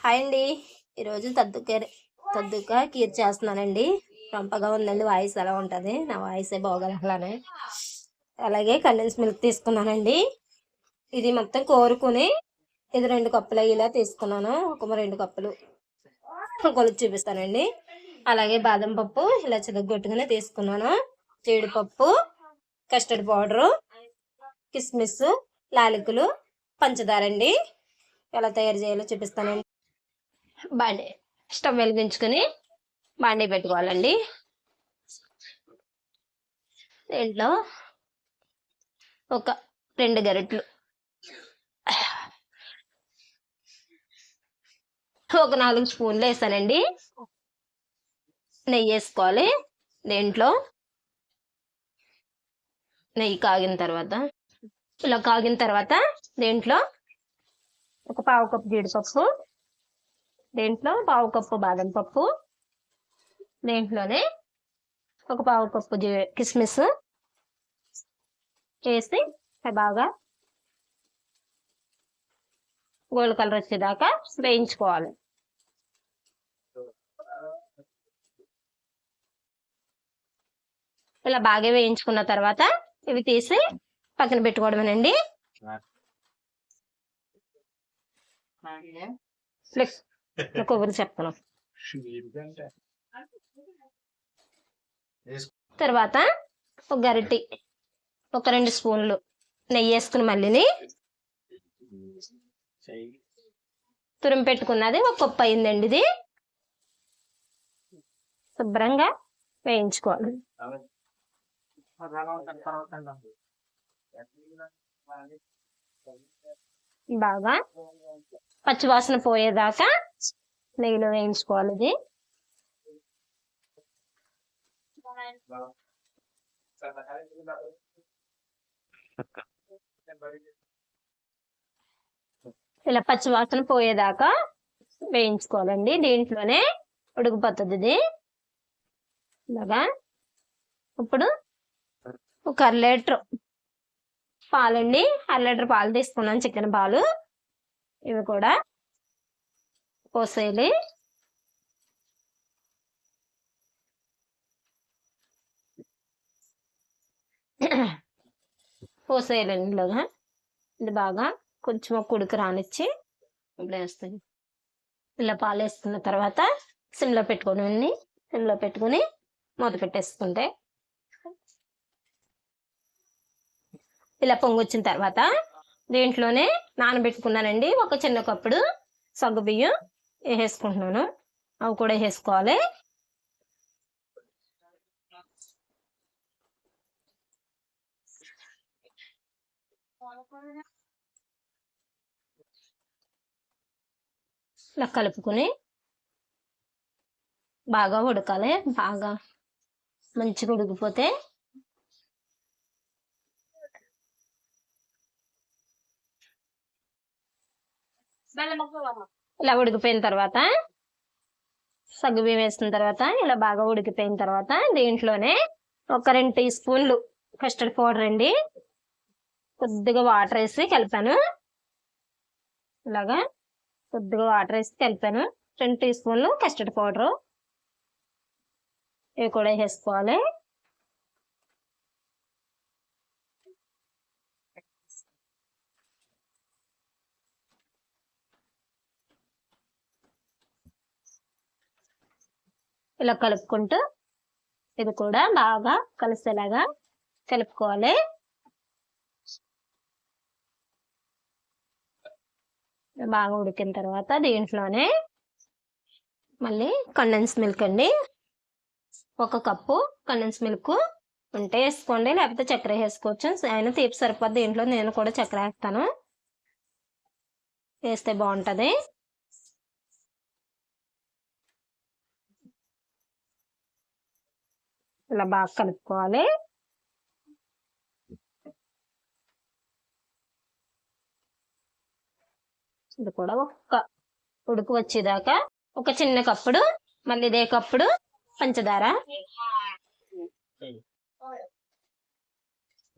Hi అండి. ఈరోజు తద్దుక కీర్ చేస్తున్నానండి. రంపగా ఉందండి. వాయిస్ ఎలా ఉంటుంది? నా వాయిసే బాగోదు అలానే. అలాగే కండెన్స్ మిల్క్ తీసుకున్నానండి. ఇది మొత్తం కోరుకుని ఇది 2 కప్పులు ఇలా తీసుకున్నాను. ఒక 2 కప్పులు కొలిచి చూపిస్తానండి. అలాగే బాదం పప్పు ఇలా చితగొట్టుకుని తీసుకున్నాను. జీడిపప్పు, కస్టర్డ్ పౌడరు, కిస్మిస్, లాలికలు, పంచదార అండి. ఎలా తయారు చేయాలో చూపిస్తానండి. స్టవ్ వెలిగించుకుని బాండీ పెట్టుకోవాలండి. దీంట్లో ఒక 2 గరిటెలు, ఒక 4 స్పూన్లు వేసానండి. నెయ్యి వేసుకోవాలి. దీంట్లో నెయ్యి కాగిన తర్వాత ఇలా కాగిన తర్వాత దీంట్లో ఒక పావు కప్పు జీడిపప్పు, దీంట్లో పావు కప్పు బాదం పప్పు, దీంట్లోనే ఒక పావు కప్పు కిస్మిస్ వేసి బాగా గోల్డ్ కలర్ వచ్చేదాకా వేయించుకోవాలి. ఇలా బాగా వేయించుకున్న తర్వాత ఇవి తీసి పక్కన పెట్టుకోవడమేనండి. కొబ్బరి చెప్తాను. తర్వాత ఒక గరిటి, ఒక 2 స్పూన్లు నెయ్యి వేసుకుని మళ్ళీ తురిమి పెట్టుకున్నది ఒక కప్పు అయిందండి. ఇది శుభ్రంగా వేయించుకోవాలి. బాగా పచ్చివాసన పోయేదాకా నెయ్యిలో వేయించుకోవాలి. ఇది ఇలా పచ్చివాసన పోయేదాకా వేయించుకోవాలండి. దీంట్లోనే ఉడికిపోతుంది ఇది. ఇలాగా ఇప్పుడు ఒక 1/2 లీటర్ పాలండి. 1/2 లీటర్ పాలు తీసుకున్నాను, చికెన్ పాలు. ఇవి కూడా పోసేయాలి. పోసేయాలండి ఇలాగా. ఇది బాగా కొంచెం ఒక ఉడికి రానిచ్చి ఇప్పుడు వేస్తాను. ఇలా పాలు వేసుకున్న తర్వాత సిమ్లో పెట్టుకోండి. సిమ్లో పెట్టుకుని మూత పెట్టేసుకుంటే ఇలా పొంగొచ్చిన తర్వాత దీంట్లోనే నానబెట్టుకున్నానండి ఒక చిన్న కప్పుడు సగ్గు బియ్యం వేసుకుంటున్నాను. అవి కూడా వేసుకోవాలి. ఇలా కలుపుకొని బాగా ఉడకాలి. బాగా మంచిగా ఉడికిపోతే ఇలా ఉడికిపోయిన తర్వాత సగ్గుబియ్యం వేసిన తర్వాత ఇలా బాగా ఉడికిపోయిన తర్వాత దీంట్లోనే ఒక 2 టీ స్పూన్లు కస్టర్డ్ పౌడర్ అండి. కొద్దిగా వాటర్ వేసి కలిపాను. ఇలాగా కొద్దిగా వాటర్ వేసి కలిపాను. 2 టీ స్పూన్లు కస్టర్డ్ పౌడరు ఇవి కూడా వేసుకోవాలి. ఇలా కలుపుకుంటూ ఇది కూడా బాగా కలిసేలాగా కలుపుకోవాలి. బాగా ఉడికిన తర్వాత దీంట్లోనే మళ్ళీ కండెన్స్ మిల్క్ అండి. 1 కప్పు కండెన్స్ మిల్క్ ఉంటే వేసుకోండి, లేకపోతే చక్కెర వేసుకోవచ్చు. ఆయన తీపి సరిపోద్ది. దీంట్లో నేను కూడా చక్కెర వేస్తాను, వేస్తే బాగుంటుంది. ఇలా బాగా కలుపుకోవాలి. ఇది కూడా ఒక్క ఉడుకు వచ్చేదాకా ఒక చిన్న కప్పుడు మళ్ళీ ఇదే కప్పుడు పంచదార,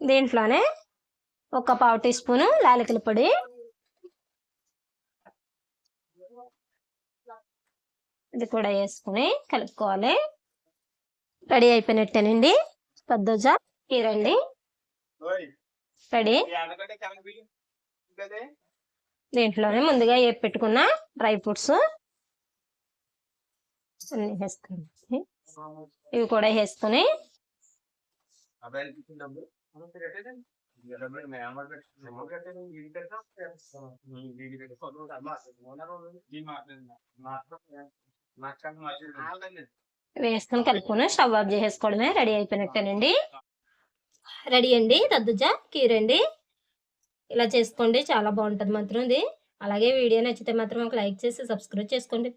దీంట్లోనే ఒక పావు టీ స్పూను యాలకుల పొడి, ఇది కూడా వేసుకుని కలుపుకోవాలి. రెడీ అయిపోయినట్టేనండి దద్దోజ కీర అండి. రెడీ. దీంట్లోనే ముందుగా వేపి పెట్టుకున్న డ్రై ఫ్రూట్స్ అన్ని వేసుకుని ఇవి కూడా వేసుకుని వేసుకుని కలుపుకొని స్టవ్ ఆఫ్ చేసేసుకోవడమే. రెడీ అయిపోయినట్టేనండి. రెడీ అండి దద్దోజ కీర అండి. ఇలా చేసుకోండి, చాలా బాగుంటుంది మాత్రం ఇది. అలాగే వీడియో నచ్చితే మాత్రం ఒక లైక్ చేసి సబ్స్క్రైబ్ చేసుకోండి.